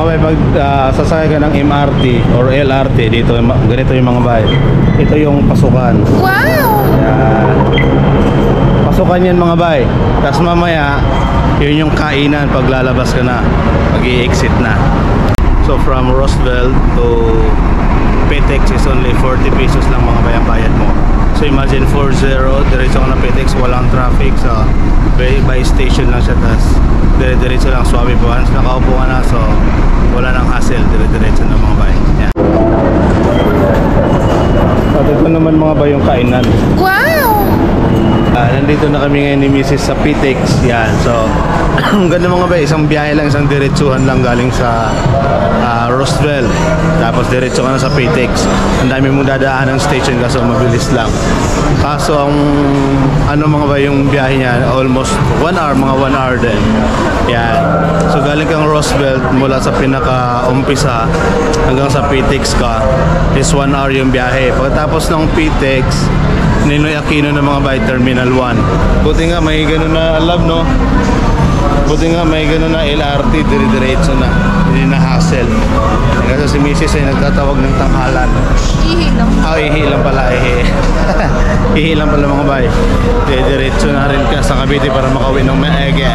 bay, pag sasakay ka ng MRT or LRT dito, ganito yung mga bay. Ito yung pasukan. Wow! Yan. Pasukan yan mga bay. Tapos mamaya, yun yung kainan pag lalabas ka na, pag i-exit na. So from Roosevelt to PTEX is only 40 pesos lang mga bay ang bayad mo. So imagine 40, diretso ka na PTEX, walang traffic. So by station lang siya, tas diretso lang, swabe po. Once nakaupo ka na, so wala nang hassle, diretso na mga bay. Yan. At ito naman mga bay yung kainan. Wow! Nandito na kami ngayon ni Mrs. sa PTEX. Yan, so ang ganda mga bay, isang biyahe lang, isang diretsuhan lang galing sa Roosevelt, tapos diretso ka na sa PTEX. Ang dami mong dadaan ng station kaso mabilis lang. Kaso ang ano mga bay, yung biyahe niya almost 1 hour, mga 1 hour din. Yan, so galing kang Roosevelt mula sa pinaka-umpisa hanggang sa PTEX ka is 1 hour yung biyahe. Pagkatapos ng PTEX, Ninoy Aquino na mga bay, Terminal 1. Buti nga may gano'n na love, no? Buti nga may gano'n na LRT, diretso na, hindi na hassle. Kasi si Mrs. ay nagtatawag ng tanghalan. Ihi lang. Ihi lang pala, ihi. Ihi lang pala mga bay. Diretso na rin ka sa Cavite para makauwi ng maege.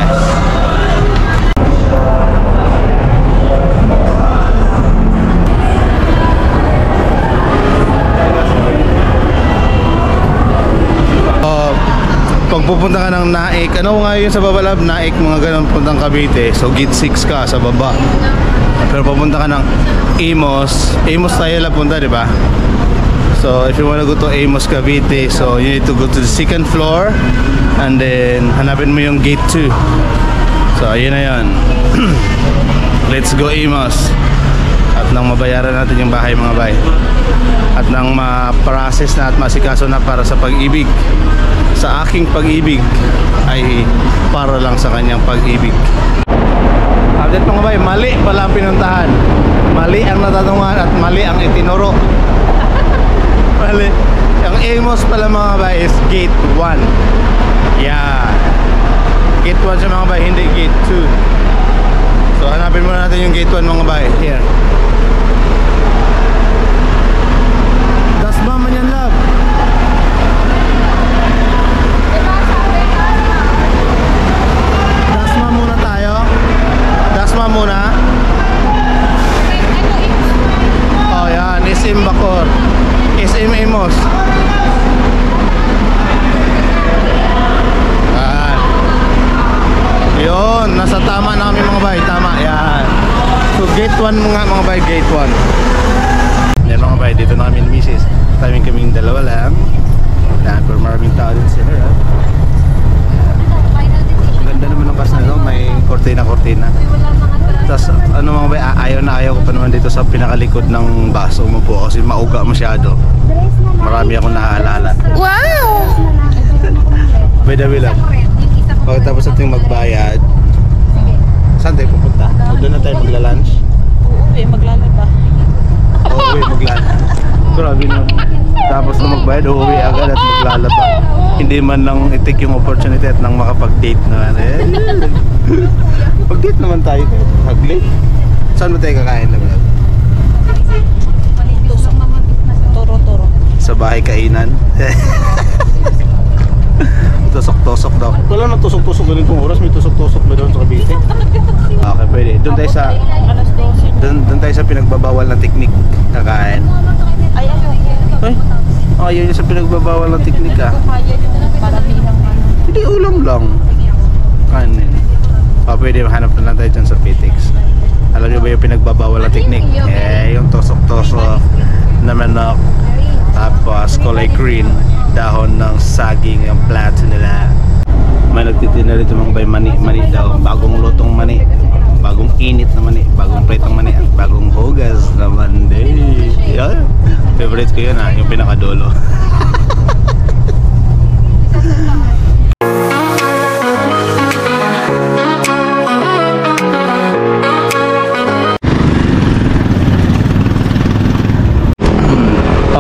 Pag pupunta ka ng Naik, ano nga yun sa Babalab? Naik, mga ganun, puntang Cavite. So gate 6 ka sa baba. Pero pupunta ka ng Amos. Amos tayo lang punta, di ba? So if you wanna go to Amos, Cavite, so you need to go to the 2nd floor and then hanapin mo yung gate 2. So ayun na yun. Let's go Amos. At nang mabayaran natin yung bahay mga bay, at nang ma-process na at masikaso na para sa pag-ibig, sa aking pag-ibig ay para lang sa kanyang pag-ibig. Update mga bay, mali pala ang pinuntahan, mali ang natatungan at mali ang itinuro. Mali. Ang Amos pala mga bay is gate 1. Yeah, gate 1 siya mga bay, hindi gate 2. So hanapin muna natin yung gate 1 mga bay. Here, Dasma man yan love. Dasma muna tayo. Dasma muna. Oh yan, SM Bacor, SM Amos. Yun, nasa tama na kami mga bay, tama, yan. So gate 1 mga bay, gate 1. Yan mga bay, dito na kami ni Mrs. Kaming dalawa lang. Yan, pero maraming tao din sila. Ang ganda naman ng bus na ito, may kortina. Tapos ano mga bay, ayaw ko pa naman dito sa pinakalikod ng bus umupo kasi mauga masyado. Marami akong naaalala. Wow! By the way lang, pagkatapos natin magbayad, saan tayo pupunta? Doon na tayo magla-lunch? Uuwi, maglalaba. Uuwi, maglalaba. Grabe na. Tapos na magbayad, uuwi agad at maglalaba. Hindi man lang i-take yung opportunity at nang makapag-date naman. Pag-date naman tayo, mag-late. Saan mo tayo kakain lang? Toro-toro. Sa bahay kainan. Tusok-tusok daw. Wala nang tusok-tusok ganitong oras. May tusok-tusok ba doon sa Cavite? Okay, pwede. Doon tayo sa doon tayo sa pinagbabawal ng teknik kakain. Ayaw niya sa pinagbabawal ng teknik ah. Hindi, ulam lang. Kanin. Pwede mahanap na lang tayo dyan sa PTEX. Alam niyo ba yung pinagbabawal ng teknik? Yung tusok-tusok na manok. Tapos kulay green, dahon ng saging, yung plato nila. May nagtitinda dito mga bay, mani daw, bagong lutong mani, bagong init na mani, bagong pritong mani, at bagong hugas na mani. Yan, favorite ko yun yung pinakadulo.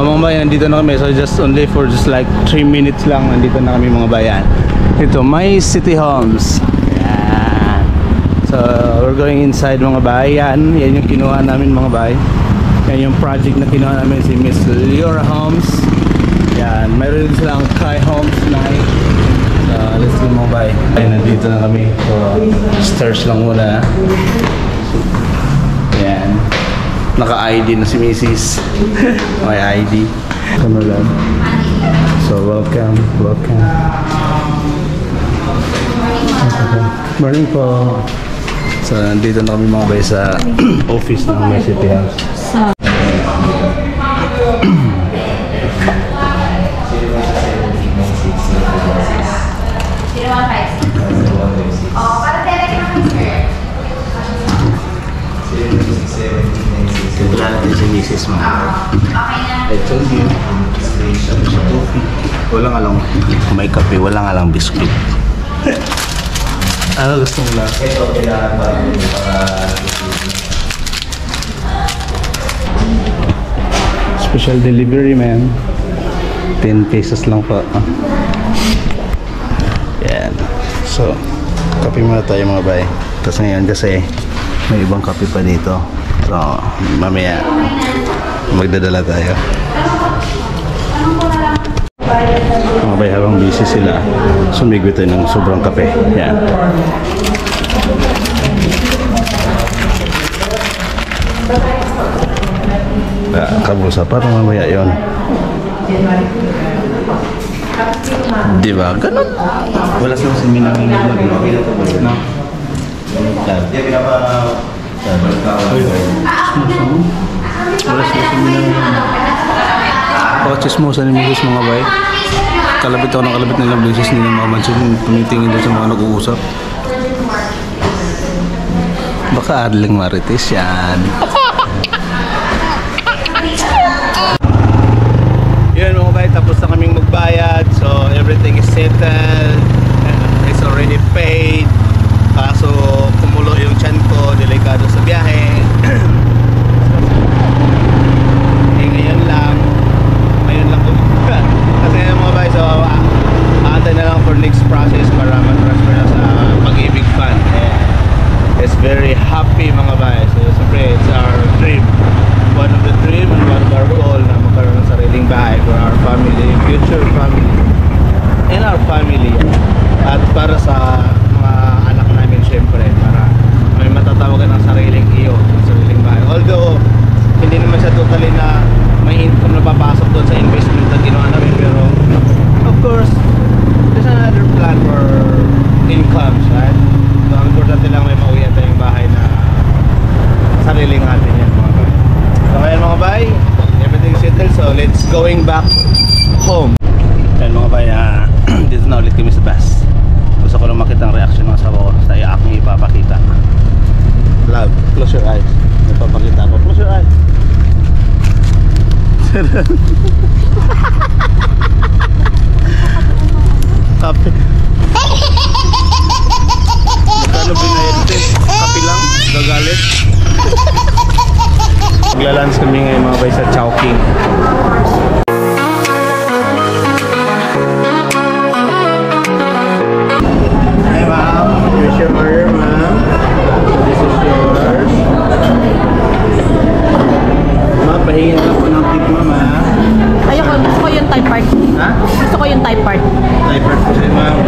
Mga bayan, nandito na kami. So just only for like 3 minutes lang nandito na kami mga bayan. Ito, My City Homes. Yan. So we're we're going inside mga bay. Yan yung kinuha namin mga bay. Yan yung project na kinuha namin si Miss Leora Homes. Yan, mayroon din silang Kai Homes night. Let's go mga bay. Ay, nandito na kami. So, stairs lang muna. Yan. Naka-ID na si Mrs. May ID. Come on. So, welcome. Morning po. So, nandito na kami mga bay sa office ng City House. Wala natin si Mrs. mga I told you. Wala nga lang may kape, wala nga lang biskuit. Ano gusto mo lang? Ito kailangan para special delivery man. 10 pesos lang po. Yan. So, kape muna tayo mga bay. Tapos ngayon kasi may ibang kape pa dito. So, mamaya magdadala tayo. Mga bay, habang busy sila, sumigwi tayo ng sobrang kape. Yan. Kabusa, parang mamaya yun. Diba? Ganun. Wala sa seminar ng mag no? Wala sa seminar. Oh, chismosa ni Mrs. mga bay. Kalabit ako ng kalabit nilang beses nila mga mansin. Tumitingin doon sa mga nag-uusap. Baka adling marites yan. Yun mga bay, tapos na kaming magbayad. So everything is settled. It's already paid. Kaso kumulo yung tiyan ko, delikado sa biyahe. Ngayon lang kasi mga bay, so aantay na lang for next process para ma-transfer na sa Pag-ibig Fund. It's very happy mga bay. So siyempre it's our dream, one of the dream and one of our goal na magkaroon ng sariling bahay for our family, future family and our family, at para sa mga anak namin siyempre, para may matatawagan ng sariling iyo, ng sariling bahay. Although hindi naman siya totally na may income na papasok doon sa investment na ginawa namin, pero of course there's another plan for incomes, right? So ang importante lang may mauwian tayong bahay na sariling natin yan mga bay. So ngayon mga bay, everything settled, so let's going back home. Ayan mga bay, dito na ulit kami sa bus. Gusto ko lang makita ang reaction ng asawa ko sa aking ipapakita. Love, close your eyes. Ipapakita ko, close your eyes. Kape. Magkano binayad ito? Kape lang? Gagalit? Maglalans kami ngayon mga bay sa Chowking. Hi ma'am, here's your order ma'am. This is yours. Ma'am, pahingin na po ng tip ma'am ha. Ayoko, gusto ko yung type part. Ha? Gusto ko yung type part. Type part po siya ma'am.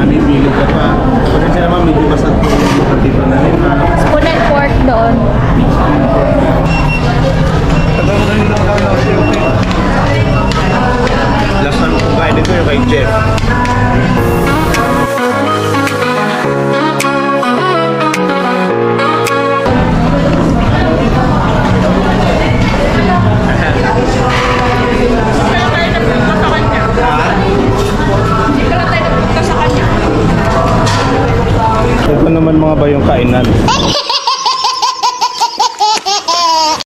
Namimili ka pa. Pasensya naman, medyo basag po yung tipo namin ma'am. Spoon and fork doon. Last time kong kain dito yung kay Jeff. Ito naman mga ba yung kainan?